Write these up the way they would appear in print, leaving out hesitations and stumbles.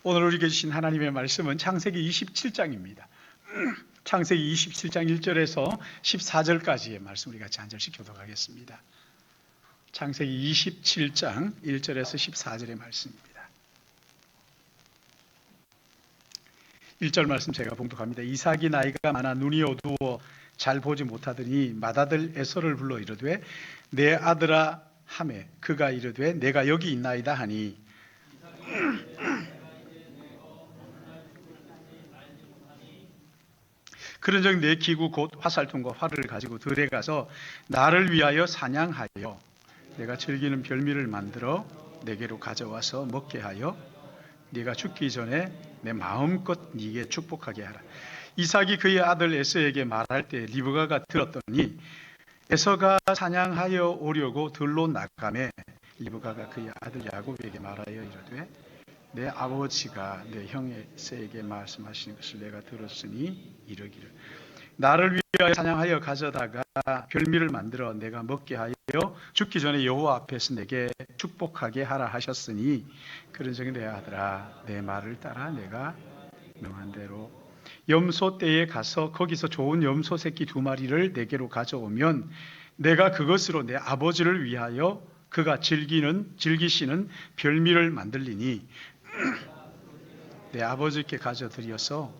오늘 우리에게 주신 하나님의 말씀은 창세기 27장입니다. 창세기 27장 1절에서 14절까지의 말씀 우리 같이 한 절씩 교독하겠습니다. 창세기 27장 1절에서 14절의 말씀입니다. 1절 말씀 제가 봉독합니다. 이삭이 나이가 많아 눈이 어두워 잘 보지 못하더니 맏아들 에서를 불러 이르되 내 아들아 하매 그가 이르되 내가 여기 있나이다 하니 그런즉 내 기구 곧 화살통과 활을 가지고 들에 가서 나를 위하여 사냥하여 내가 즐기는 별미를 만들어 내게로 가져와서 먹게 하여 네가 죽기 전에 내 마음껏 네게 축복하게 하라. 이삭이 그의 아들 에서에게 말할 때 리브가가 들었더니 에서가 사냥하여 오려고 들로 나가매 리브가가 그의 아들 야곱에게 말하여 이르되 내 아버지가 내 형 에서에게 말씀하시는 것을 내가 들었으니 이르기를 나를 위하여 사냥하여 가져다가 별미를 만들어 내가 먹게 하여 죽기 전에 여호와 앞에서 내게 축복하게 하라 하셨으니 그런즉 내 아들아 내 말을 따라 내가 명한 대로 염소 떼에 가서 거기서 좋은 염소 새끼 2마리를 내게로 가져오면 내가 그것으로 내 아버지를 위하여 그가 즐기시는 별미를 만들리니 내 아버지께 가져드려서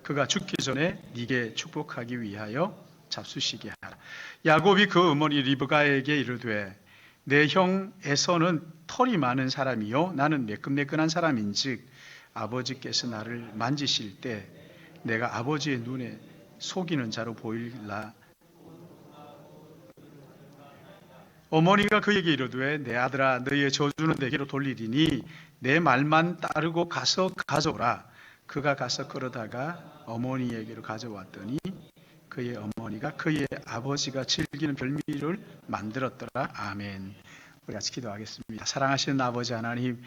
그가 죽기 전에 네게 축복하기 위하여 잡수시게 하라. 야곱이 그 어머니 리브가에게 이르되 내 형 에서는 털이 많은 사람이요 나는 매끈매끈한 사람인즉 아버지께서 나를 만지실 때 내가 아버지의 눈에 속이는 자로 보일라. 어머니가 그에게 이르되 내 아들아 너희의 저주는 내게로 돌리리니 내 말만 따르고 가서 가져오라. 그가 가서 끌어다가 어머니에게로 가져왔더니 그의 어머니가 그의 아버지가 즐기는 별미를 만들었더라. 아멘. 우리 같이 기도하겠습니다. 사랑하시는 아버지 하나님,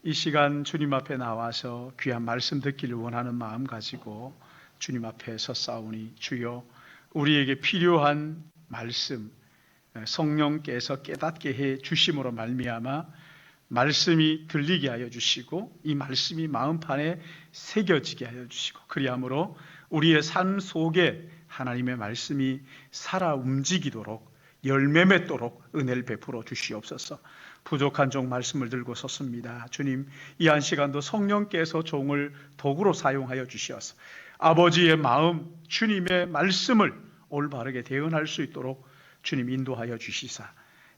이 시간 주님 앞에 나와서 귀한 말씀 듣기를 원하는 마음 가지고 주님 앞에 섰사오니 주여 우리에게 필요한 말씀 성령께서 깨닫게 해 주심으로 말미암아 말씀이 들리게 하여 주시고 이 말씀이 마음판에 새겨지게 하여 주시고 그리함으로 우리의 삶 속에 하나님의 말씀이 살아 움직이도록 열매 맺도록 은혜를 베풀어 주시옵소서. 부족한 종 말씀을 들고 섰습니다. 주님, 이 한 시간도 성령께서 종을 도구로 사용하여 주시어서 아버지의 마음, 주님의 말씀을 올바르게 대응할 수 있도록 주님 인도하여 주시사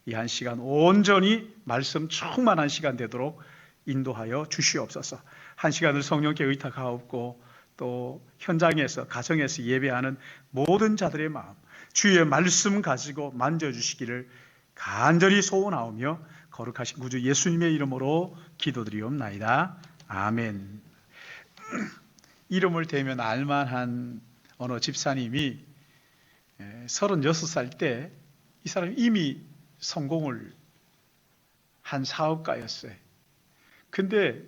이 한 시간 온전히 말씀 충만한 시간 되도록 인도하여 주시옵소서. 한 시간을 성령께 의탁하옵고 또 현장에서 가정에서 예배하는 모든 자들의 마음 주의 말씀 가지고 만져주시기를 간절히 소원하오며 거룩하신 구주 예수님의 이름으로 기도드리옵나이다. 아멘. 이름을 대면 알만한 어느 집사님이 36살 때 이 사람이 이미 성공을 한 사업가였어요. 근데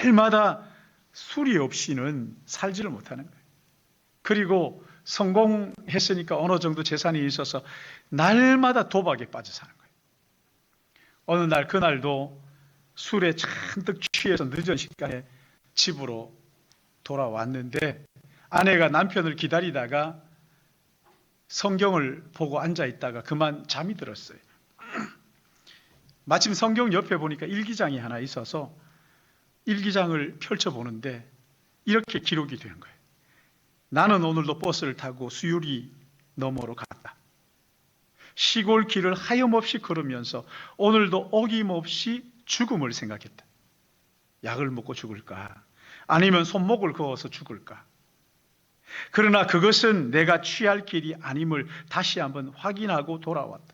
날마다 수리 없이는 살지를 못하는 거예요. 그리고 성공했으니까 어느 정도 재산이 있어서 날마다 도박에 빠져 사는 거예요. 어느 날 그날도 술에 잔뜩 취해서 늦은 시간에 집으로 돌아왔는데 아내가 남편을 기다리다가 성경을 보고 앉아있다가 그만 잠이 들었어요. 마침 성경 옆에 보니까 일기장이 하나 있어서 일기장을 펼쳐보는데 이렇게 기록이 된 거예요. 나는 오늘도 버스를 타고 수유리 너머로 갔다. 시골 길을 하염없이 걸으면서 오늘도 어김없이 죽음을 생각했다. 약을 먹고 죽을까? 아니면 손목을 그어서 죽을까? 그러나 그것은 내가 취할 길이 아님을 다시 한번 확인하고 돌아왔다.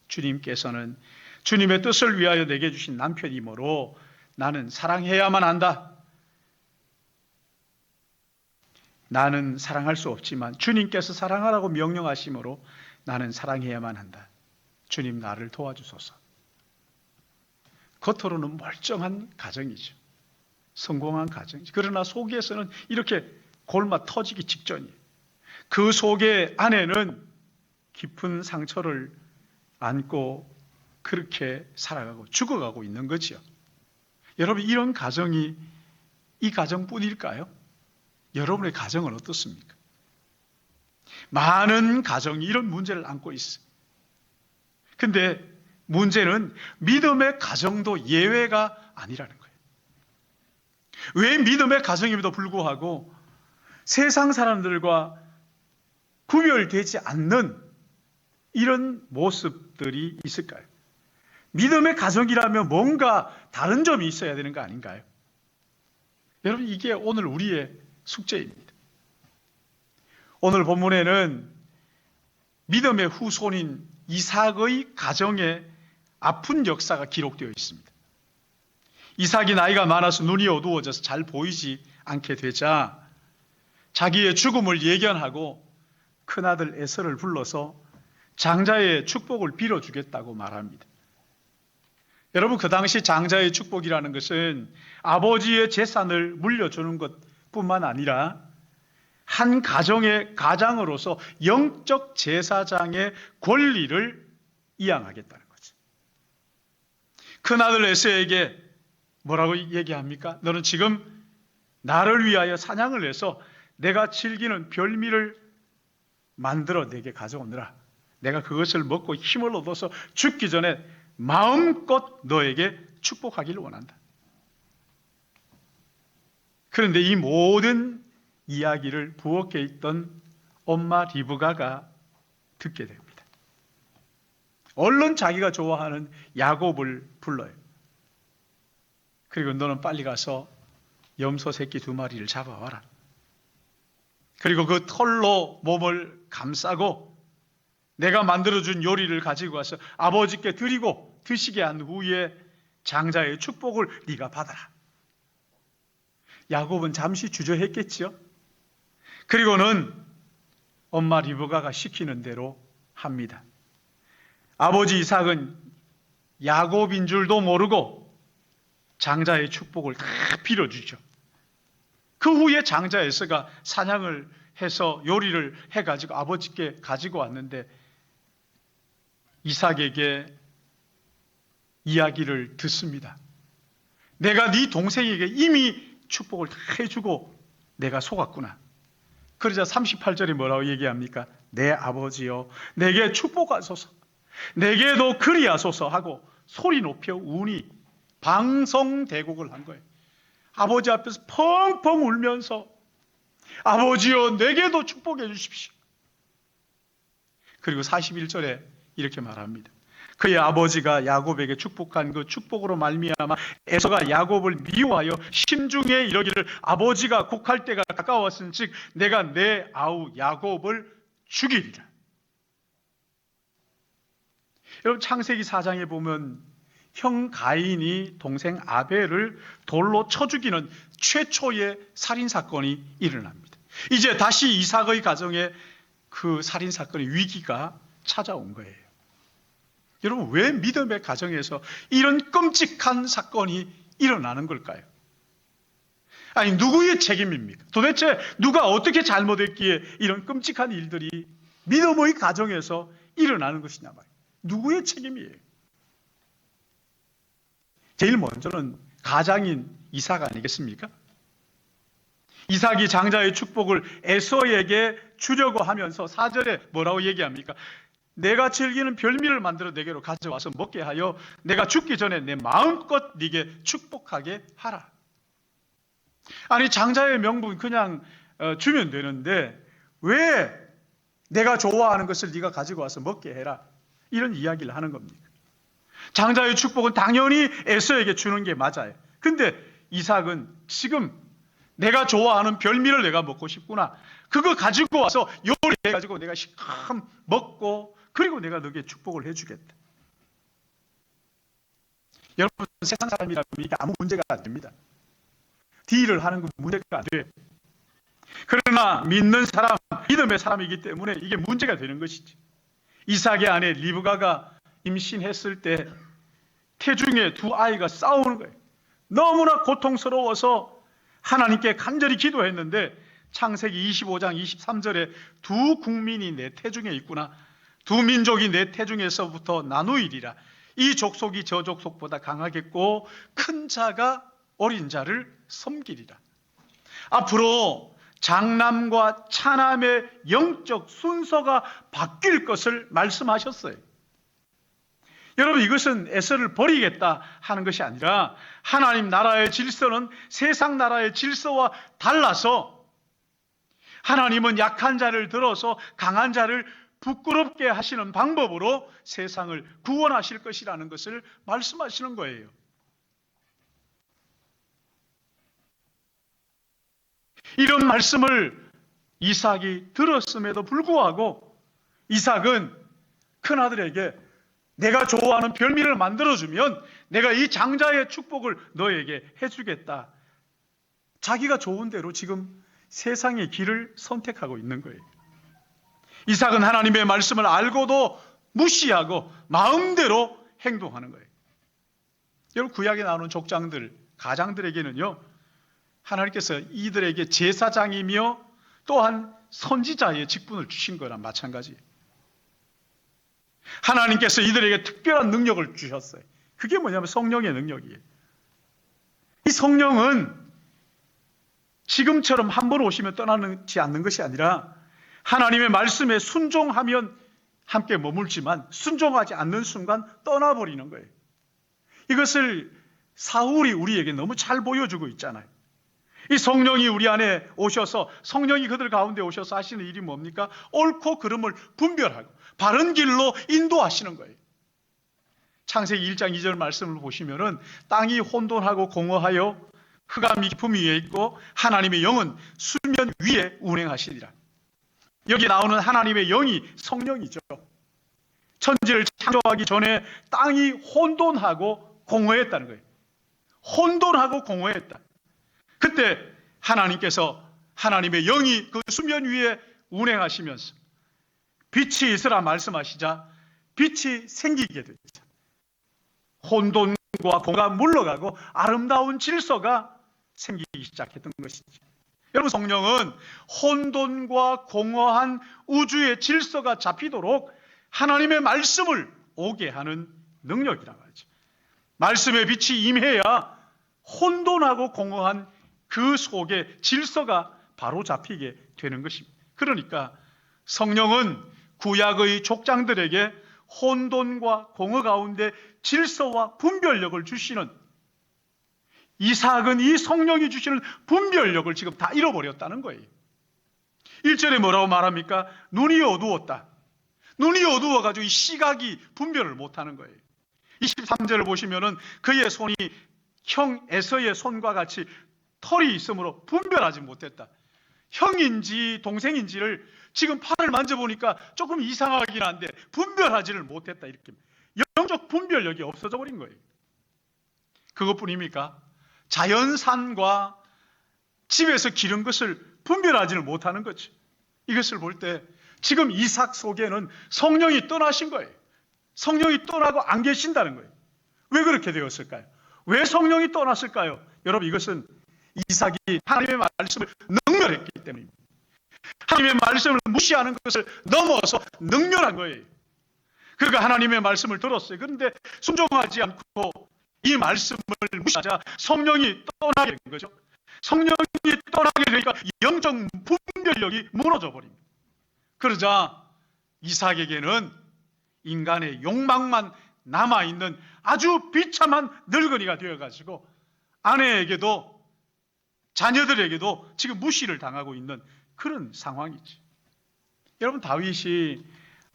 주님께서는 주님의 뜻을 위하여 내게 주신 남편이므로 나는 사랑해야만 한다. 나는 사랑할 수 없지만 주님께서 사랑하라고 명령하심으로 나는 사랑해야만 한다. 주님 나를 도와주소서. 겉으로는 멀쩡한 가정이죠. 성공한 가정이죠. 그러나 속에서는 이렇게 골마 터지기 직전이에요. 그 속에 안에는 깊은 상처를 안고 그렇게 살아가고 죽어가고 있는 거죠. 여러분 이런 가정이 이 가정뿐일까요? 여러분의 가정은 어떻습니까? 많은 가정이 이런 문제를 안고 있어요. 근데 문제는 믿음의 가정도 예외가 아니라는 거예요. 왜 믿음의 가정임에도 불구하고 세상 사람들과 구별되지 않는 이런 모습들이 있을까요? 믿음의 가정이라면 뭔가 다른 점이 있어야 되는 거 아닌가요? 여러분, 이게 오늘 우리의 숙제입니다. 오늘 본문에는 믿음의 후손인 이삭의 가정에 아픈 역사가 기록되어 있습니다. 이삭이 나이가 많아서 눈이 어두워져서 잘 보이지 않게 되자 자기의 죽음을 예견하고 큰아들 에서를 불러서 장자의 축복을 빌어주겠다고 말합니다. 여러분, 그 당시 장자의 축복이라는 것은 아버지의 재산을 물려주는 것뿐만 아니라 한 가정의 가장으로서 영적 제사장의 권리를 이양하겠다는 거죠. 큰아들 에서에게 뭐라고 얘기합니까? 너는 지금 나를 위하여 사냥을 해서 내가 즐기는 별미를 만들어 내게 가져오느라. 내가 그것을 먹고 힘을 얻어서 죽기 전에 마음껏 너에게 축복하기를 원한다. 그런데 이 모든 이야기를 부엌에 있던 엄마 리브가가 듣게 됩니다. 얼른 자기가 좋아하는 야곱을 불러요. 그리고 너는 빨리 가서 염소 새끼 2마리를 잡아와라. 그리고 그 털로 몸을 감싸고 내가 만들어준 요리를 가지고 와서 아버지께 드리고 드시게 한 후에 장자의 축복을 네가 받아라. 야곱은 잠시 주저했겠지요. 그리고는 엄마 리브가가 시키는 대로 합니다. 아버지 이삭은 야곱인 줄도 모르고 장자의 축복을 다 빌어주죠. 그 후에 장자 에서가 사냥을 해서 요리를 해가지고 아버지께 가지고 왔는데 이삭에게 이야기를 듣습니다. 내가 네 동생에게 이미 축복을 다 해주고 내가 속았구나. 그러자 38절에 뭐라고 얘기합니까? 내 아버지여 내게 축복하소서, 내게도 그리하소서 하고 소리 높여 우니 방성대곡을 한 거예요. 아버지 앞에서 펑펑 울면서 아버지여 내게도 축복해 주십시오. 그리고 41절에 이렇게 말합니다. 그의 아버지가 야곱에게 축복한 그 축복으로 말미암아 에서가 야곱을 미워하여 심중에 이러기를 아버지가 곡할 때가 가까웠은즉 내가 내 아우 야곱을 죽이리라. 여러분, 창세기 4장에 보면 형 가인이 동생 아벨을 돌로 쳐 죽이는 최초의 살인사건이 일어납니다. 이제 다시 이삭의 가정에 그 살인사건의 위기가 찾아온 거예요. 여러분, 왜 믿음의 가정에서 이런 끔찍한 사건이 일어나는 걸까요? 아니, 누구의 책임입니까? 도대체 누가 어떻게 잘못했기에 이런 끔찍한 일들이 믿음의 가정에서 일어나는 것이냐 말이에요. 누구의 책임이에요? 제일 먼저는 가장인 이삭 아니겠습니까? 이삭이 장자의 축복을 에서에게 주려고 하면서 4절에 뭐라고 얘기합니까? 내가 즐기는 별미를 만들어 내게로 가져와서 먹게 하여 내가 죽기 전에 내 마음껏 네게 축복하게 하라. 아니, 장자의 명분 그냥 주면 되는데 왜 내가 좋아하는 것을 네가 가지고 와서 먹게 해라, 이런 이야기를 하는 겁니다. 장자의 축복은 당연히 에서에게 주는 게 맞아요. 근데 이삭은 지금 내가 좋아하는 별미를 내가 먹고 싶구나, 그거 가지고 와서 요리해가지고 내가 시큼 먹고 그리고 내가 너에게 축복을 해주겠다. 여러분, 세상 사람이라면 이게 아무 문제가 안 됩니다. 딜을 하는 건 문제가 안 돼요. 그러나 믿는 사람, 믿음의 사람이기 때문에 이게 문제가 되는 것이지. 이삭의 아내 리브가가 임신했을 때 태중에 2아이가 싸우는 거예요. 너무나 고통스러워서 하나님께 간절히 기도했는데 창세기 25장 23절에 두 국민이 내 태중에 있구나, 두 민족이 내 태중에서부터 나누이리라. 이 족속이 저 족속보다 강하겠고 큰 자가 어린 자를 섬기리라. 앞으로 장남과 차남의 영적 순서가 바뀔 것을 말씀하셨어요. 여러분, 이것은 에서를 버리겠다 하는 것이 아니라 하나님 나라의 질서는 세상 나라의 질서와 달라서 하나님은 약한 자를 들어서 강한 자를 부끄럽게 하시는 방법으로 세상을 구원하실 것이라는 것을 말씀하시는 거예요. 이런 말씀을 이삭이 들었음에도 불구하고 이삭은 큰아들에게 내가 좋아하는 별미를 만들어주면 내가 이 장자의 축복을 너에게 해주겠다. 자기가 좋은 대로 지금 세상의 길을 선택하고 있는 거예요. 이삭은 하나님의 말씀을 알고도 무시하고 마음대로 행동하는 거예요. 여러분, 구약에 나오는 족장들, 가장들에게는요, 하나님께서 이들에게 제사장이며 또한 선지자의 직분을 주신 거랑 마찬가지예요. 하나님께서 이들에게 특별한 능력을 주셨어요. 그게 뭐냐면 성령의 능력이에요. 이 성령은 지금처럼 한 번 오시면 떠나지 않는 것이 아니라 하나님의 말씀에 순종하면 함께 머물지만 순종하지 않는 순간 떠나버리는 거예요. 이것을 사울이 우리에게 너무 잘 보여주고 있잖아요. 이 성령이 우리 안에 오셔서 성령이 그들 가운데 오셔서 하시는 일이 뭡니까? 옳고 그름을 분별하고 바른 길로 인도하시는 거예요. 창세기 1장 2절 말씀을 보시면은 땅이 혼돈하고 공허하여 흑암이 깊음 위에 있고 하나님의 영은 수면 위에 운행하시리라. 여기 나오는 하나님의 영이 성령이죠. 천지를 창조하기 전에 땅이 혼돈하고 공허했다는 거예요. 혼돈하고 공허했다. 그때 하나님께서 하나님의 영이 그 수면 위에 운행하시면서 빛이 있으라 말씀하시자 빛이 생기게 됐죠. 혼돈과 공허가 물러가고 아름다운 질서가 생기기 시작했던 것이죠. 여러분, 성령은 혼돈과 공허한 우주의 질서가 잡히도록 하나님의 말씀을 오게 하는 능력이라고 하죠. 말씀의 빛이 임해야 혼돈하고 공허한 그 속에 질서가 바로 잡히게 되는 것입니다. 그러니까 성령은 구약의 족장들에게 혼돈과 공허 가운데 질서와 분별력을 주시는, 이삭은 이 성령이 주시는 분별력을 지금 다 잃어버렸다는 거예요. 1절에 뭐라고 말합니까? 눈이 어두웠다. 눈이 어두워가지고 이 시각이 분별을 못하는 거예요. 23절을 보시면은 그의 손이 형 에서의 손과 같이 털이 있으므로 분별하지 못했다. 형인지 동생인지를 지금 팔을 만져보니까 조금 이상하긴 한데 분별하지를 못했다. 이렇게 영적 분별력이 없어져 버린 거예요. 그것뿐입니까? 자연산과 집에서 기른 것을 분별하지를 못하는 거죠. 이것을 볼 때 지금 이삭 속에는 성령이 떠나신 거예요. 성령이 떠나고 안 계신다는 거예요. 왜 그렇게 되었을까요? 왜 성령이 떠났을까요? 여러분, 이것은 이삭이 하나님의 말씀을 능멸했기 때문입니다. 하나님의 말씀을 무시하는 것을 넘어서 능멸한 거예요. 그가 하나님의 말씀을 들었어요. 그런데 순종하지 않고 이 말씀을 무시하자 성령이 떠나게 된 거죠. 성령이 떠나게 되니까 영적 분별력이 무너져 버립니다. 그러자 이삭에게는 인간의 욕망만 남아있는 아주 비참한 늙은이가 되어가지고 아내에게도 자녀들에게도 지금 무시를 당하고 있는 그런 상황이지. 여러분, 다윗이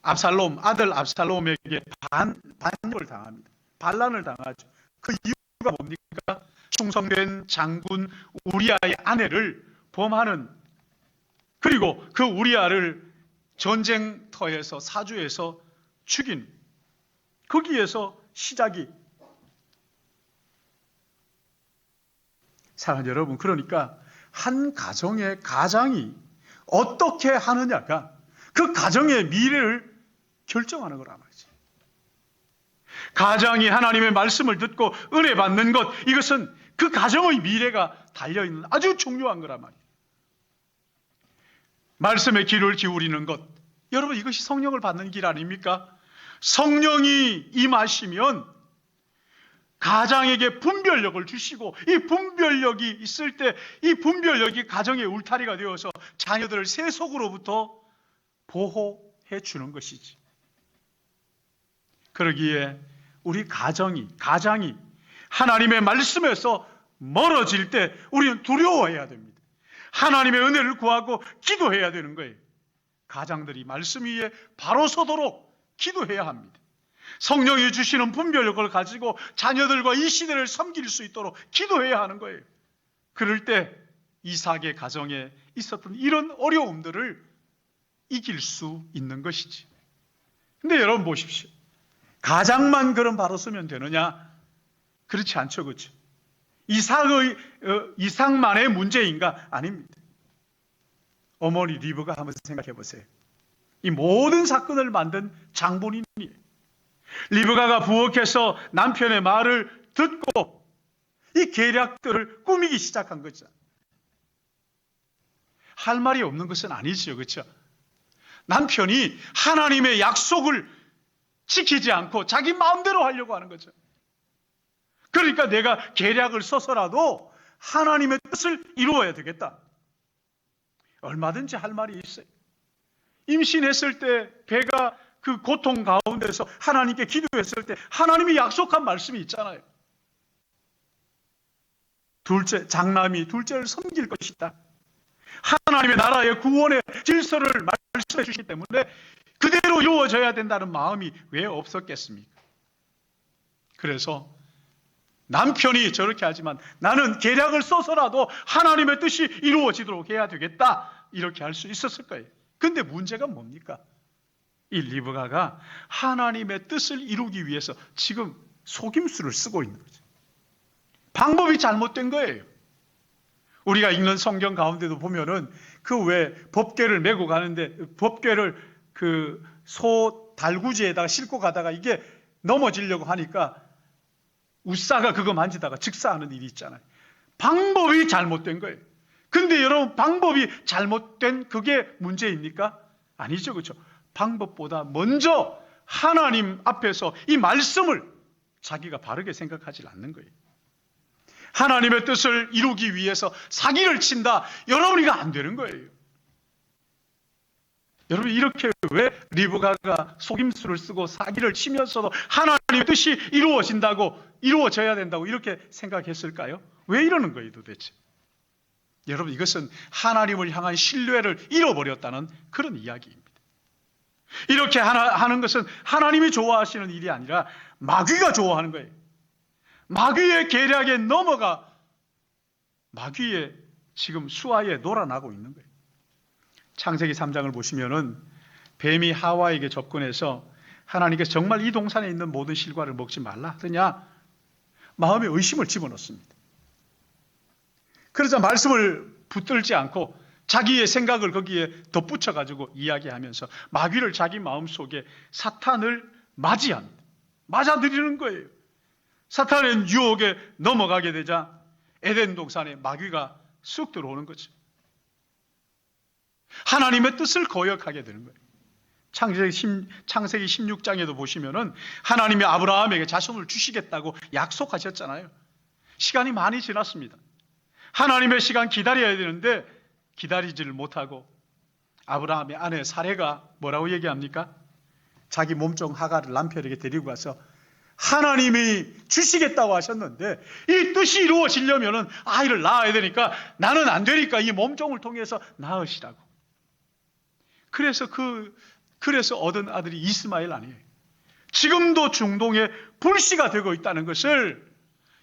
아들 압살롬에게 반역을 당합니다. 반란을 당하죠. 그 이유가 뭡니까? 충성된 장군 우리아의 아내를 범하는, 그리고 그 우리아를 전쟁터에서 사주에서 죽인, 거기에서 시작이. 사랑하는 여러분, 그러니까 한 가정의 가장이 어떻게 하느냐가 그 가정의 미래를 결정하는 거란 말이지. 가장이 하나님의 말씀을 듣고 은혜 받는 것, 이것은 그 가정의 미래가 달려있는 아주 중요한 거란 말이에요. 말씀의 귀를 기울이는 것, 여러분, 이것이 성령을 받는 길 아닙니까? 성령이 임하시면 가장에게 분별력을 주시고, 이 분별력이 있을 때 이 분별력이 가정의 울타리가 되어서 자녀들을 세속으로부터 보호해 주는 것이지. 그러기에 우리 가장이 하나님의 말씀에서 멀어질 때 우리는 두려워해야 됩니다. 하나님의 은혜를 구하고 기도해야 되는 거예요. 가장들이 말씀 위에 바로 서도록 기도해야 합니다. 성령이 주시는 분별력을 가지고 자녀들과 이 시대를 섬길 수 있도록 기도해야 하는 거예요. 그럴 때 이삭의 가정에 있었던 이런 어려움들을 이길 수 있는 것이지. 근데 여러분 보십시오. 가장만 그럼 바로 서면 되느냐? 그렇지 않죠, 그렇죠? 이삭만의 문제인가? 아닙니다. 어머니 리브가 한번 생각해 보세요. 이 모든 사건을 만든 장본인이에요. 리브가가 부엌에서 남편의 말을 듣고 이 계략들을 꾸미기 시작한 거죠. 할 말이 없는 것은 아니죠, 그렇죠? 남편이 하나님의 약속을 지키지 않고 자기 마음대로 하려고 하는 거죠. 그러니까 내가 계략을 써서라도 하나님의 뜻을 이루어야 되겠다. 얼마든지 할 말이 있어요. 임신했을 때 배가 그 고통 가운데서 하나님께 기도했을 때 하나님이 약속한 말씀이 있잖아요. 장남이 둘째를 섬길 것이다. 하나님의 나라의 구원의 질서를 말씀해 주시기 때문에 그대로 이루어져야 된다는 마음이 왜 없었겠습니까? 그래서 남편이 저렇게 하지만 나는 계략을 써서라도 하나님의 뜻이 이루어지도록 해야 되겠다. 이렇게 할 수 있었을 거예요. 근데 문제가 뭡니까? 이 리브가가 하나님의 뜻을 이루기 위해서 지금 속임수를 쓰고 있는 거죠. 방법이 잘못된 거예요. 우리가 읽는 성경 가운데도 보면은 그 왜 법궤를 메고 가는데 법궤를 그 소 달구지에다가 싣고 가다가 이게 넘어지려고 하니까 우사가 그거 만지다가 즉사하는 일이 있잖아요. 방법이 잘못된 거예요. 근데 여러분 방법이 잘못된 그게 문제입니까? 아니죠, 그렇죠? 방법보다 먼저 하나님 앞에서 이 말씀을 자기가 바르게 생각하지 않는 거예요. 하나님의 뜻을 이루기 위해서 사기를 친다. 여러분 이거 안 되는 거예요. 여러분 이렇게 왜 리브가가 속임수를 쓰고 사기를 치면서도 하나님의 뜻이 이루어져야 된다고 이렇게 생각했을까요? 왜 이러는 거예요 도대체? 여러분 이것은 하나님을 향한 신뢰를 잃어버렸다는 그런 이야기입니다. 이렇게 하는 것은 하나님이 좋아하시는 일이 아니라 마귀가 좋아하는 거예요. 마귀의 계략에 넘어가 마귀의 지금 수하에 놀아나고 있는 거예요. 창세기 3장을 보시면은 뱀이 하와에게 접근해서 하나님께서 정말 이 동산에 있는 모든 실과를 먹지 말라 하더냐? 마음에 의심을 집어넣습니다. 그러자 말씀을 붙들지 않고 자기의 생각을 거기에 덧붙여가지고 이야기하면서 마귀를 자기 마음속에 사탄을 맞이합니다. 맞아들이는 거예요. 사탄의 유혹에 넘어가게 되자 에덴 동산에 마귀가 쑥 들어오는 거죠. 하나님의 뜻을 거역하게 되는 거예요. 창세기 16장에도 보시면은 하나님이 아브라함에게 자손을 주시겠다고 약속하셨잖아요. 시간이 많이 지났습니다. 하나님의 시간 기다려야 되는데 기다리지를 못하고 아브라함의 아내 사레가 뭐라고 얘기합니까? 자기 몸종 하가를 남편에게 데리고 가서 하나님이 주시겠다고 하셨는데 이 뜻이 이루어지려면 아이를 낳아야 되니까 나는 안 되니까 이 몸종을 통해서 낳으시라고. 그래서 얻은 아들이 이스마엘 아니에요. 지금도 중동에 불씨가 되고 있다는 것을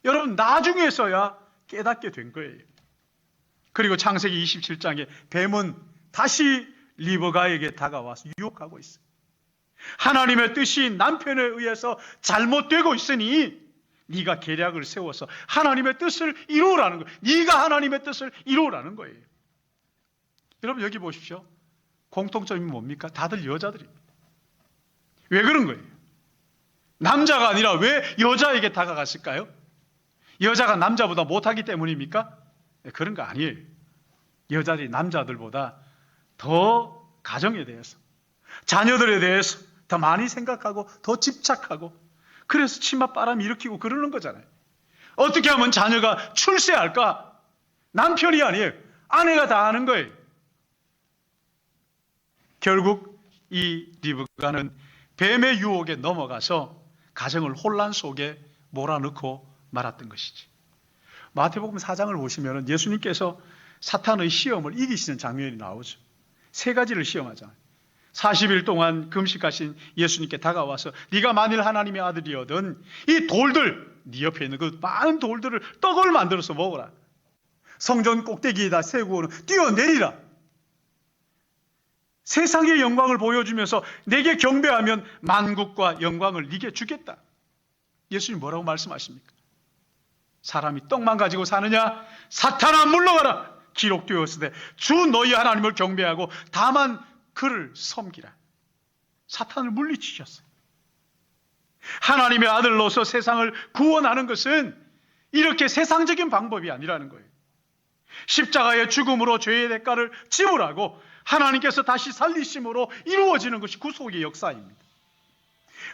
여러분 나중에서야 깨닫게 된 거예요. 그리고 창세기 27장에 뱀은 다시 리브가에게 다가와서 유혹하고 있어요. 하나님의 뜻이 남편에 의해서 잘못되고 있으니 네가 계략을 세워서 하나님의 뜻을 이루라는 거예요. 네가 하나님의 뜻을 이루라는 거예요. 여러분 여기 보십시오. 공통점이 뭡니까? 다들 여자들입니다. 왜 그런 거예요? 남자가 아니라 왜 여자에게 다가갔을까요? 여자가 남자보다 못하기 때문입니까? 그런 거 아니에요. 여자들이 남자들보다 더 가정에 대해서, 자녀들에 대해서 더 많이 생각하고 더 집착하고 그래서 치맛바람 일으키고 그러는 거잖아요. 어떻게 하면 자녀가 출세할까? 남편이 아니에요. 아내가 다 하는 거예요. 결국 이 리브가는 뱀의 유혹에 넘어가서 가정을 혼란 속에 몰아넣고 말았던 것이지. 마태복음 4장을 보시면 예수님께서 사탄의 시험을 이기시는 장면이 나오죠. 세 가지를 시험하잖아요. 40일 동안 금식하신 예수님께 다가와서 네가 만일 하나님의 아들이거든 이 돌들, 네 옆에 있는 그 많은 돌들을 떡을 만들어서 먹어라. 성전 꼭대기에다 세우고는 뛰어내리라. 세상의 영광을 보여주면서 내게 경배하면 만국과 영광을 네게 주겠다. 예수님 뭐라고 말씀하십니까? 사람이 떡만 가지고 사느냐? 사탄아 물러가라. 기록되었으되 주 너희 하나님을 경배하고 다만 그를 섬기라. 사탄을 물리치셨어요. 하나님의 아들로서 세상을 구원하는 것은 이렇게 세상적인 방법이 아니라는 거예요. 십자가의 죽음으로 죄의 대가를 지불하고 하나님께서 다시 살리심으로 이루어지는 것이 구속의 역사입니다.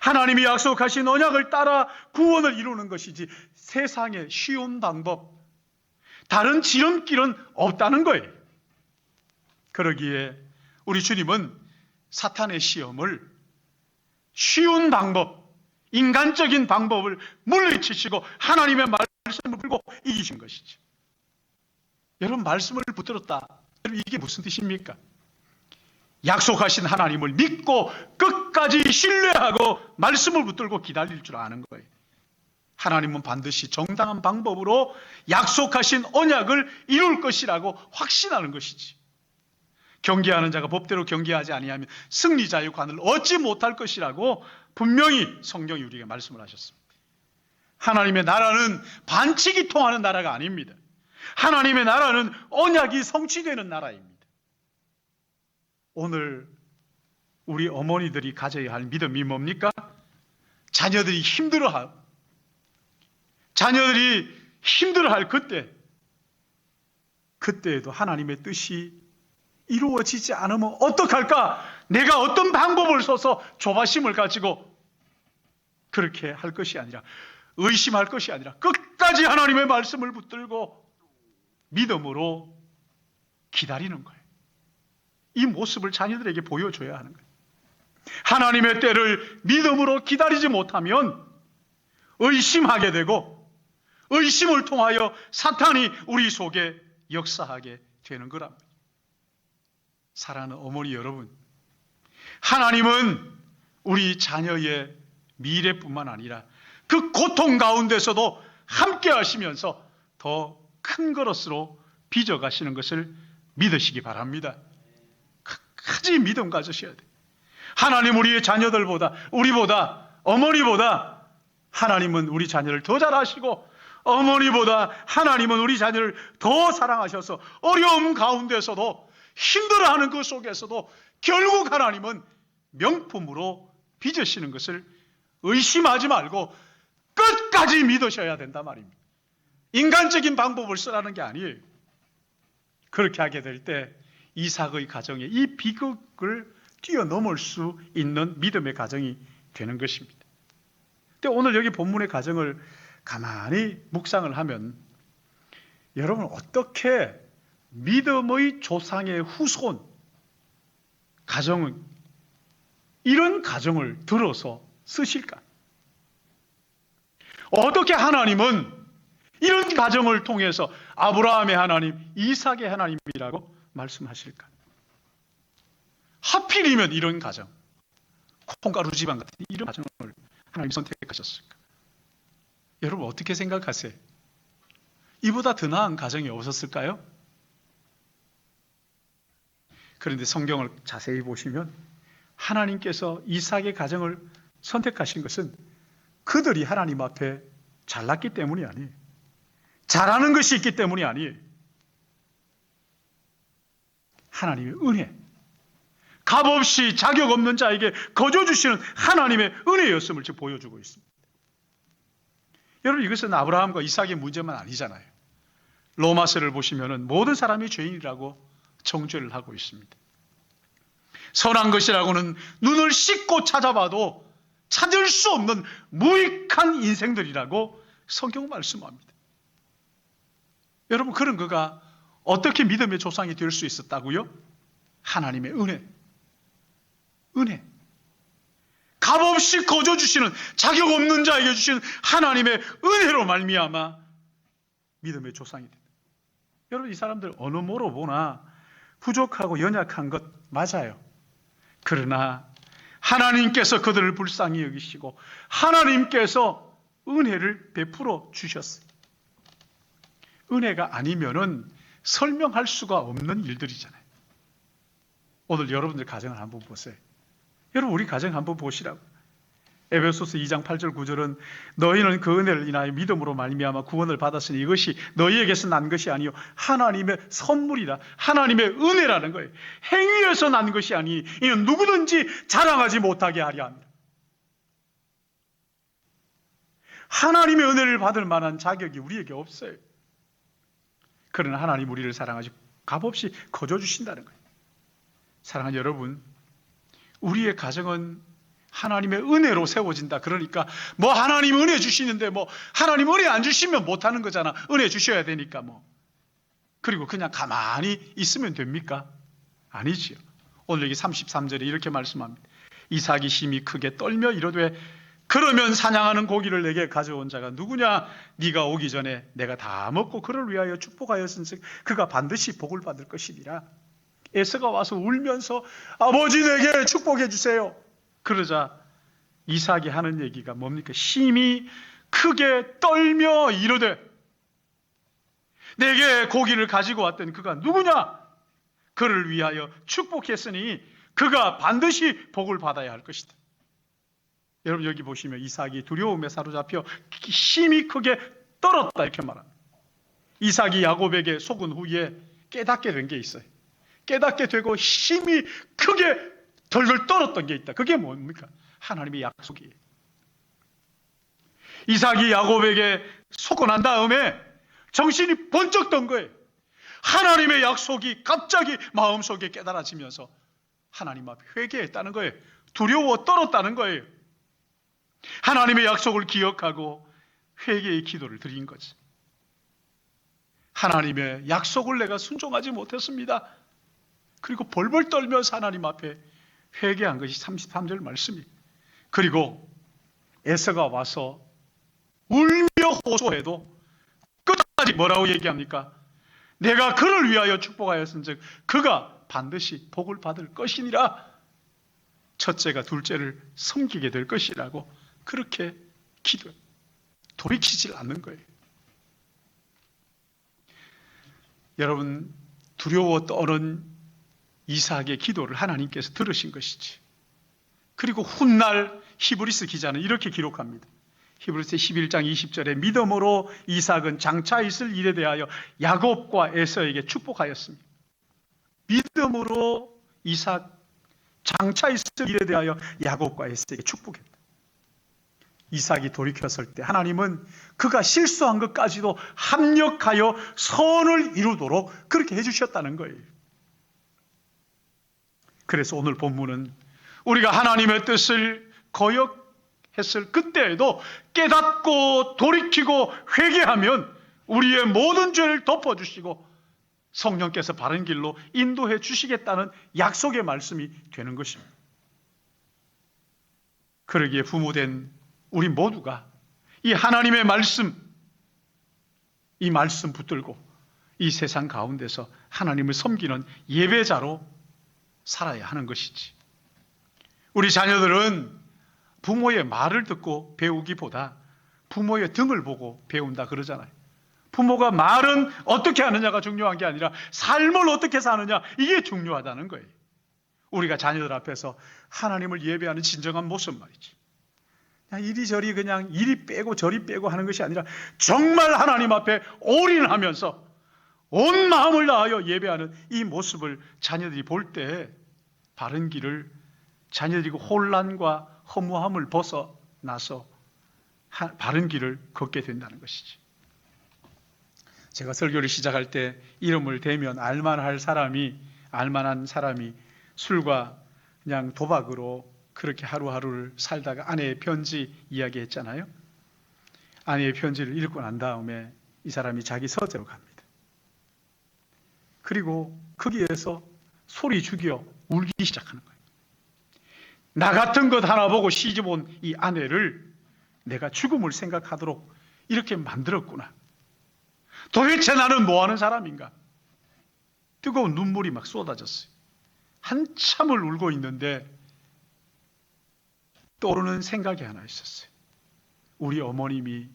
하나님이 약속하신 언약을 따라 구원을 이루는 것이지 세상의 쉬운 방법, 다른 지름길은 없다는 거예요. 그러기에 우리 주님은 사탄의 시험을 쉬운 방법, 인간적인 방법을 물리치시고 하나님의 말씀을 들고 이기신 것이죠. 여러분, 말씀을 붙들었다. 여러분, 이게 무슨 뜻입니까? 약속하신 하나님을 믿고 끝까지 신뢰하고 말씀을 붙들고 기다릴 줄 아는 거예요. 하나님은 반드시 정당한 방법으로 약속하신 언약을 이룰 것이라고 확신하는 것이지. 경계하는 자가 법대로 경계하지 아니하면 승리자의 관을 얻지 못할 것이라고 분명히 성경이 우리에게 말씀을 하셨습니다. 하나님의 나라는 반칙이 통하는 나라가 아닙니다. 하나님의 나라는 언약이 성취되는 나라입니다. 오늘 우리 어머니들이 가져야 할 믿음이 뭡니까? 자녀들이 힘들어할 그때에도 하나님의 뜻이 이루어지지 않으면 어떡할까? 내가 어떤 방법을 써서 조바심을 가지고 그렇게 할 것이 아니라, 의심할 것이 아니라 끝까지 하나님의 말씀을 붙들고 믿음으로 기다리는 거예요. 이 모습을 자녀들에게 보여줘야 하는 거예요. 하나님의 때를 믿음으로 기다리지 못하면 의심하게 되고, 의심을 통하여 사탄이 우리 속에 역사하게 되는 거랍니다. 사랑하는 어머니 여러분, 하나님은 우리 자녀의 미래뿐만 아니라 그 고통 가운데서도 함께 하시면서 더 큰 그릇으로 빚어가시는 것을 믿으시기 바랍니다. 끝까지 믿음 가지셔야 돼요. 하나님 우리의 자녀들보다, 우리보다, 어머니보다 하나님은 우리 자녀를 더 잘하시고, 어머니보다 하나님은 우리 자녀를 더 사랑하셔서 어려움 가운데서도, 힘들어하는 그 속에서도 결국 하나님은 명품으로 빚으시는 것을 의심하지 말고 끝까지 믿으셔야 된단 말입니다. 인간적인 방법을 쓰라는 게 아니에요. 그렇게 하게 될 때 이삭의 가정에 이 비극을 뛰어넘을 수 있는 믿음의 가정이 되는 것입니다. 근데 오늘 여기 본문의 가정을 가만히 묵상을 하면 여러분, 어떻게 믿음의 조상의 후손 가정은 이런 가정을 들어서 쓰실까? 어떻게 하나님은 이런 가정을 통해서 아브라함의 하나님, 이삭의 하나님이라고 말씀하실까? 하필이면 이런 가정, 콩가루 집안 같은 이런 가정을 하나님 선택하셨을까? 여러분 어떻게 생각하세요? 이보다 더 나은 가정이 없었을까요? 그런데 성경을 자세히 보시면 하나님께서 이삭의 가정을 선택하신 것은 그들이 하나님 앞에 잘났기 때문이 아니에요. 잘하는 것이 있기 때문이 아니에요. 하나님의 은혜, 값없이 자격 없는 자에게 거저 주시는 하나님의 은혜였음을 지금 보여주고 있습니다. 여러분, 이것은 아브라함과 이삭의 문제만 아니잖아요. 로마서를 보시면 모든 사람이 죄인이라고 정죄를 하고 있습니다. 선한 것이라고는 눈을 씻고 찾아봐도 찾을 수 없는 무익한 인생들이라고 성경 말씀합니다. 여러분, 그런 그가 어떻게 믿음의 조상이 될 수 있었다고요? 하나님의 은혜. 값없이 거저 주시는, 자격 없는 자에게 주시는 하나님의 은혜로 말미암아 믿음의 조상이 된다. 여러분, 이 사람들 어느 모로 보나 부족하고 연약한 것 맞아요. 그러나 하나님께서 그들을 불쌍히 여기시고 하나님께서 은혜를 베풀어 주셨어요. 은혜가 아니면은 설명할 수가 없는 일들이잖아요. 오늘 여러분들 가정을 한번 보세요. 여러분, 우리 가정 한번 보시라고. 에베소서 2장 8절 9절은 너희는 그 은혜를 인하여 믿음으로 말미암아 구원을 받았으니 이것이 너희에게서 난 것이 아니요 하나님의 선물이다. 하나님의 은혜라는 거예요. 행위에서 난 것이 아니니 이는 누구든지 자랑하지 못하게 하려 합니다. 하나님의 은혜를 받을 만한 자격이 우리에게 없어요. 그러나 하나님 우리를 사랑하시고 값없이 거저 주신다는 거예요. 사랑하는 여러분, 우리의 가정은 하나님의 은혜로 세워진다. 그러니까 뭐 하나님 은혜 주시는데 뭐 하나님 은혜 안 주시면 못하는 거잖아. 은혜 주셔야 되니까 뭐. 그리고 그냥 가만히 있으면 됩니까? 아니지요. 오늘 여기 33절에 이렇게 말씀합니다. 이삭이 심히 크게 떨며 이르되 그러면 사냥하는 고기를 내게 가져온 자가 누구냐? 네가 오기 전에 내가 다 먹고 그를 위하여 축복하였은즉 그가 반드시 복을 받을 것이니라. 에서가 와서 울면서 아버지 내게 축복해 주세요. 그러자 이삭이 하는 얘기가 뭡니까? 심히 크게 떨며 이르되 내게 고기를 가지고 왔던 그가 누구냐? 그를 위하여 축복했으니 그가 반드시 복을 받아야 할 것이다. 여러분, 여기 보시면 이삭이 두려움에 사로잡혀 심히 크게 떨었다 이렇게 말합니다. 이삭이 야곱에게 속은 후에 깨닫게 된 게 있어요. 깨닫게 되고 심히 크게 덜덜 떨었던 게 있다. 그게 뭡니까? 하나님의 약속이에요. 이삭이 야곱에게 속고 난 다음에 정신이 번쩍 든 거예요. 하나님의 약속이 갑자기 마음속에 깨달아지면서 하나님 앞에 회개했다는 거예요. 두려워 떨었다는 거예요. 하나님의 약속을 기억하고 회개의 기도를 드린 거지. 하나님의 약속을 내가 순종하지 못했습니다. 그리고 벌벌 떨면서 하나님 앞에 회개한 것이 33절 말씀이에요. 그리고 에서가 와서 울며 호소해도 끝까지 뭐라고 얘기합니까? 내가 그를 위하여 축복하였은즉 그가 반드시 복을 받을 것이니라. 첫째가 둘째를 섬기게 될 것이라고 그렇게 기도해요. 돌이키질 않는 거예요. 여러분, 두려워 떠는 이삭의 기도를 하나님께서 들으신 것이지. 그리고 훗날 히브리스 기자는 이렇게 기록합니다. 히브리스 11장 20절에 믿음으로 이삭은 장차 있을 일에 대하여 야곱과 에서에게 축복하였습니다. 믿음으로 이삭 장차 있을 일에 대하여 야곱과 에서에게 축복했다. 이삭이 돌이켰을 때 하나님은 그가 실수한 것까지도 합력하여 선을 이루도록 그렇게 해주셨다는 거예요. 그래서 오늘 본문은 우리가 하나님의 뜻을 거역했을 그때에도 깨닫고 돌이키고 회개하면 우리의 모든 죄를 덮어주시고 성령께서 바른 길로 인도해 주시겠다는 약속의 말씀이 되는 것입니다. 그러기에 부모된 우리 모두가 이 하나님의 말씀, 이 말씀 붙들고 이 세상 가운데서 하나님을 섬기는 예배자로 살아야 하는 것이지. 우리 자녀들은 부모의 말을 듣고 배우기보다 부모의 등을 보고 배운다 그러잖아요. 부모가 말은 어떻게 하느냐가 중요한 게 아니라 삶을 어떻게 사느냐, 이게 중요하다는 거예요. 우리가 자녀들 앞에서 하나님을 예배하는 진정한 모습 말이지. 그냥 이리저리 그냥 이리 빼고 저리 빼고 하는 것이 아니라 정말 하나님 앞에 올인하면서 온 마음을 다하여 예배하는 이 모습을 자녀들이 볼 때 바른 길을, 자녀들이 혼란과 허무함을 벗어나서 바른 길을 걷게 된다는 것이지. 제가 설교를 시작할 때 이름을 대면 알만한 사람이 술과 그냥 도박으로 그렇게 하루하루를 살다가 아내의 편지 이야기했잖아요. 아내의 편지를 읽고 난 다음에 이 사람이 자기 서재로 갑니다. 그리고 거기에서 소리 죽여 울기 시작하는 거예요. 나 같은 것 하나 보고 시집 온 이 아내를 내가 죽음을 생각하도록 이렇게 만들었구나. 도대체 나는 뭐 하는 사람인가? 뜨거운 눈물이 막 쏟아졌어요. 한참을 울고 있는데 떠오르는 생각이 하나 있었어요. 우리 어머님이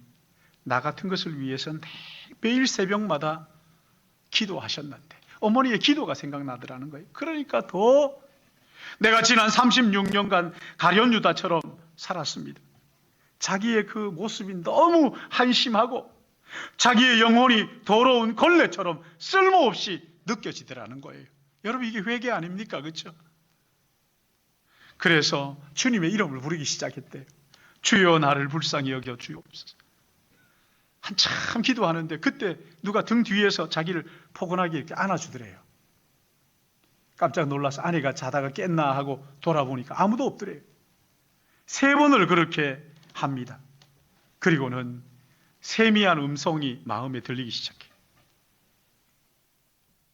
나 같은 것을 위해서 매일 새벽마다 기도하셨는데 어머니의 기도가 생각나더라는 거예요. 그러니까 더 내가 지난 36년간 가룟유다처럼 살았습니다. 자기의 그 모습이 너무 한심하고 자기의 영혼이 더러운 걸레처럼 쓸모없이 느껴지더라는 거예요. 여러분, 이게 회개 아닙니까? 그렇죠? 그래서 주님의 이름을 부르기 시작했대요. 주여 나를 불쌍히 여겨 주옵소서. 한참 기도하는데 그때 누가 등 뒤에서 자기를 포근하게 이렇게 안아주더래요. 깜짝 놀라서 아내가 자다가 깼나 하고 돌아보니까 아무도 없더래요. 3번을 그렇게 합니다. 그리고는 세미한 음성이 마음에 들리기 시작해요.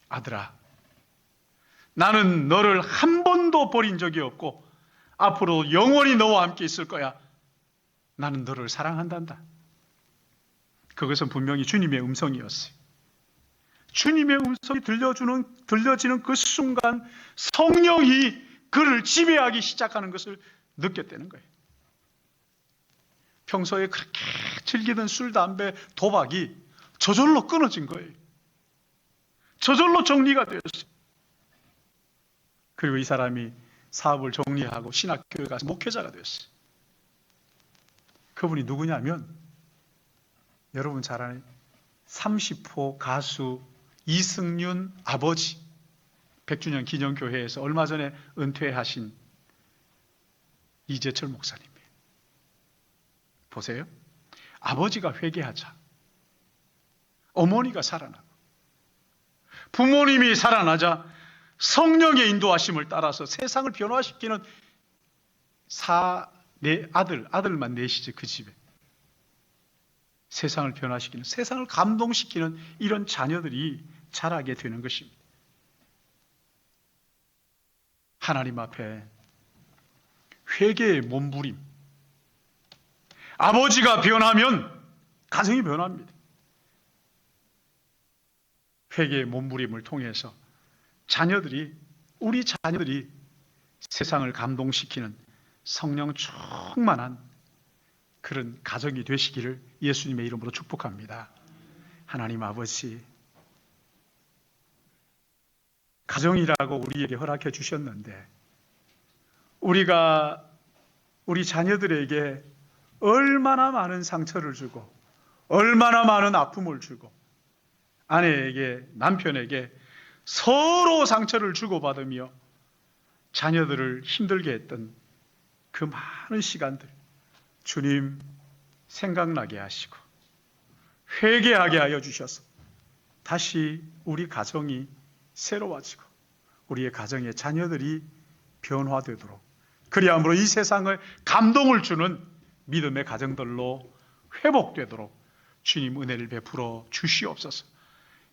아들아, 나는 너를 한 번도 버린 적이 없고 앞으로 영원히 너와 함께 있을 거야. 나는 너를 사랑한단다. 그것은 분명히 주님의 음성이었어요. 주님의 음성이 들려지는 그 순간 성령이 그를 지배하기 시작하는 것을 느꼈다는 거예요. 평소에 그렇게 즐기던 술, 담배, 도박이 저절로 끊어진 거예요. 저절로 정리가 되었어요. 그리고 이 사람이 사업을 정리하고 신학교에 가서 목회자가 되었어요. 그분이 누구냐면 여러분 잘 아는 30호 가수 이승윤 아버지, 100주년 기념교회에서 얼마 전에 은퇴하신 이재철 목사님이에요. 보세요. 아버지가 회개하자 어머니가 살아나고 부모님이 살아나자 성령의 인도하심을 따라서 세상을 변화시키는 아들만 넷이지 그 집에. 세상을 변화시키는, 세상을 감동시키는 이런 자녀들이 자라게 되는 것입니다. 하나님 앞에 회개의 몸부림. 아버지가 변하면 가정이 변합니다. 회개의 몸부림을 통해서 우리 자녀들이 세상을 감동시키는 성령 충만한 그런 가정이 되시기를 예수님의 이름으로 축복합니다. 하나님 아버지, 가정이라고 우리에게 허락해 주셨는데 우리가 우리 자녀들에게 얼마나 많은 상처를 주고 얼마나 많은 아픔을 주고 아내에게, 남편에게 서로 상처를 주고받으며 자녀들을 힘들게 했던 그 많은 시간들 주님 생각나게 하시고 회개하게 하여 주셔서 다시 우리 가정이 새로워지고 우리의 가정의 자녀들이 변화되도록, 그리함으로 이 세상을 감동을 주는 믿음의 가정들로 회복되도록 주님 은혜를 베풀어 주시옵소서.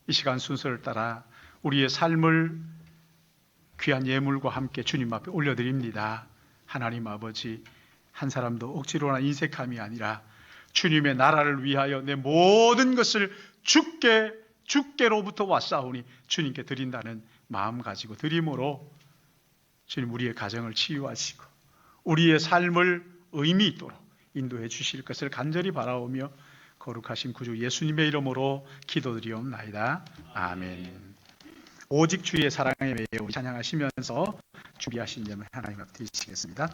이 시간 순서를 따라 우리의 삶을 귀한 예물과 함께 주님 앞에 올려드립니다. 하나님 아버지, 한 사람도 억지로나 인색함이 아니라 주님의 나라를 위하여 내 모든 것을 주께로부터 왔사오니 주님께 드린다는 마음 가지고 드림으로 주님 우리의 가정을 치유하시고 우리의 삶을 의미 있도록 인도해 주실 것을 간절히 바라오며 거룩하신 구주 예수님의 이름으로 기도드리옵나이다. 아멘. 오직 주의 사랑에 매여 찬양하시면서 준비하신 점을 하나님 앞에 드리시겠습니다.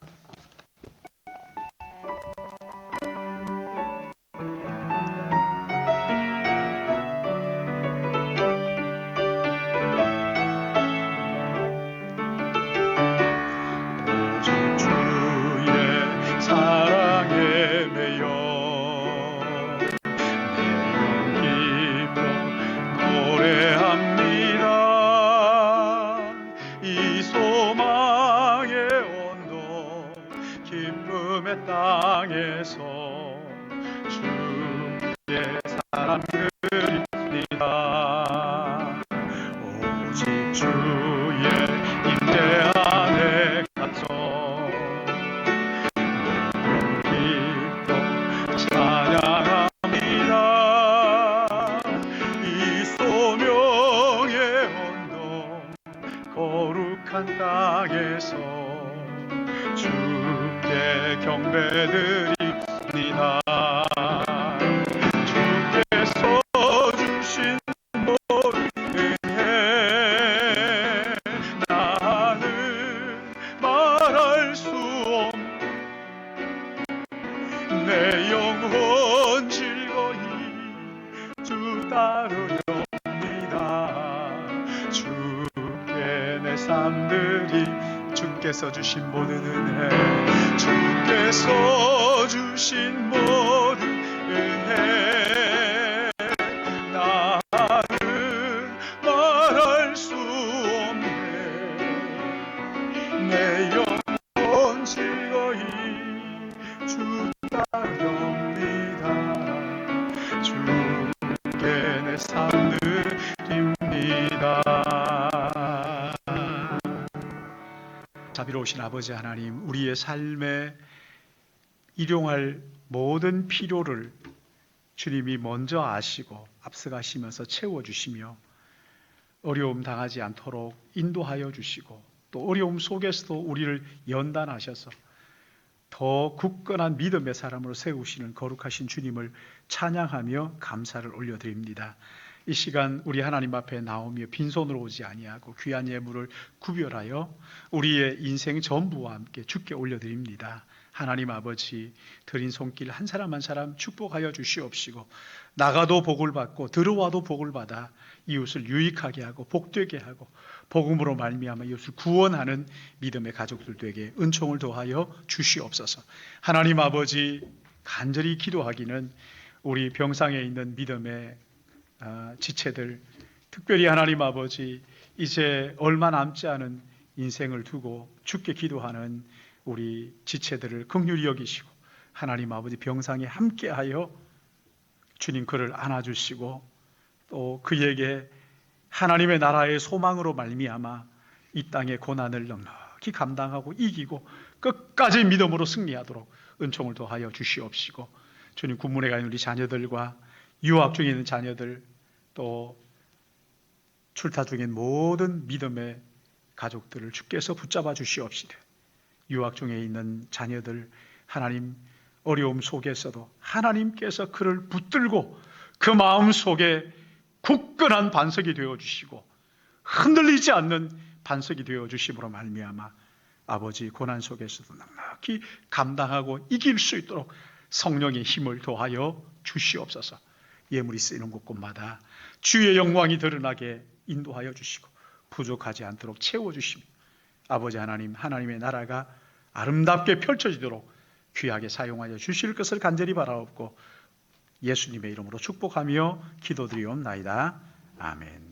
땅에서 주의 사람들입니다. 오직 주의 임재 안에 갇혀 기도 찬양합니다. 이 소명의 언덕 거룩한 땅에서 주께 경배드립니다. 주께서 주신 모든 은혜 나는 말할 수 없네. 내 영혼 즐거이 주 따르렵니다. 주께 내 삶들이 주께서 주신 모든 은혜 주께서 주신 모든 은혜 나는 말할 수 없네. 내 영혼 즐거이 주 따르렵니다. 주께 내 삶들입니다. 자비로우신 아버지 하나님, 우리의 삶에 일용할 모든 필요를 주님이 먼저 아시고 앞서가시면서 채워주시며 어려움 당하지 않도록 인도하여 주시고 또 어려움 속에서도 우리를 연단하셔서 더 굳건한 믿음의 사람으로 세우시는 거룩하신 주님을 찬양하며 감사를 올려드립니다. 이 시간 우리 하나님 앞에 나오며 빈손으로 오지 아니하고 귀한 예물을 구별하여 우리의 인생 전부와 함께 주께 올려드립니다. 하나님 아버지, 드린 손길 한 사람 한 사람 축복하여 주시옵시고 나가도 복을 받고 들어와도 복을 받아 이웃을 유익하게 하고 복되게 하고 복음으로 말미암아 이웃을 구원하는 믿음의 가족들 되게 은총을 더하여 주시옵소서. 하나님 아버지, 간절히 기도하기는 우리 병상에 있는 믿음의 지체들, 특별히 하나님 아버지 이제 얼마 남지 않은 인생을 두고 주께 기도하는 우리 지체들을 긍휼히 여기시고 하나님 아버지 병상에 함께하여 주님 그를 안아주시고 또 그에게 하나님의 나라의 소망으로 말미암아 이 땅의 고난을 넉넉히 감당하고 이기고 끝까지 믿음으로 승리하도록 은총을 더하여 주시옵시고 주님 군문에 가 있는 우리 자녀들과 유학 중에 있는 자녀들 또 출타 중인 모든 믿음의 가족들을 주께서 붙잡아 주시옵시되 유학 중에 있는 자녀들 하나님 어려움 속에서도 하나님께서 그를 붙들고 그 마음 속에 굳건한 반석이 되어주시고 흔들리지 않는 반석이 되어주심으로 말미암아 아버지 고난 속에서도 넉넉히 감당하고 이길 수 있도록 성령의 힘을 더하여 주시옵소서. 예물이 쓰이는 곳곳마다 주의 영광이 드러나게 인도하여 주시고 부족하지 않도록 채워주시며 아버지 하나님, 하나님의 나라가 아름답게 펼쳐지도록 귀하게 사용하여 주실 것을 간절히 바라옵고 예수님의 이름으로 축복하며 기도드리옵나이다. 아멘.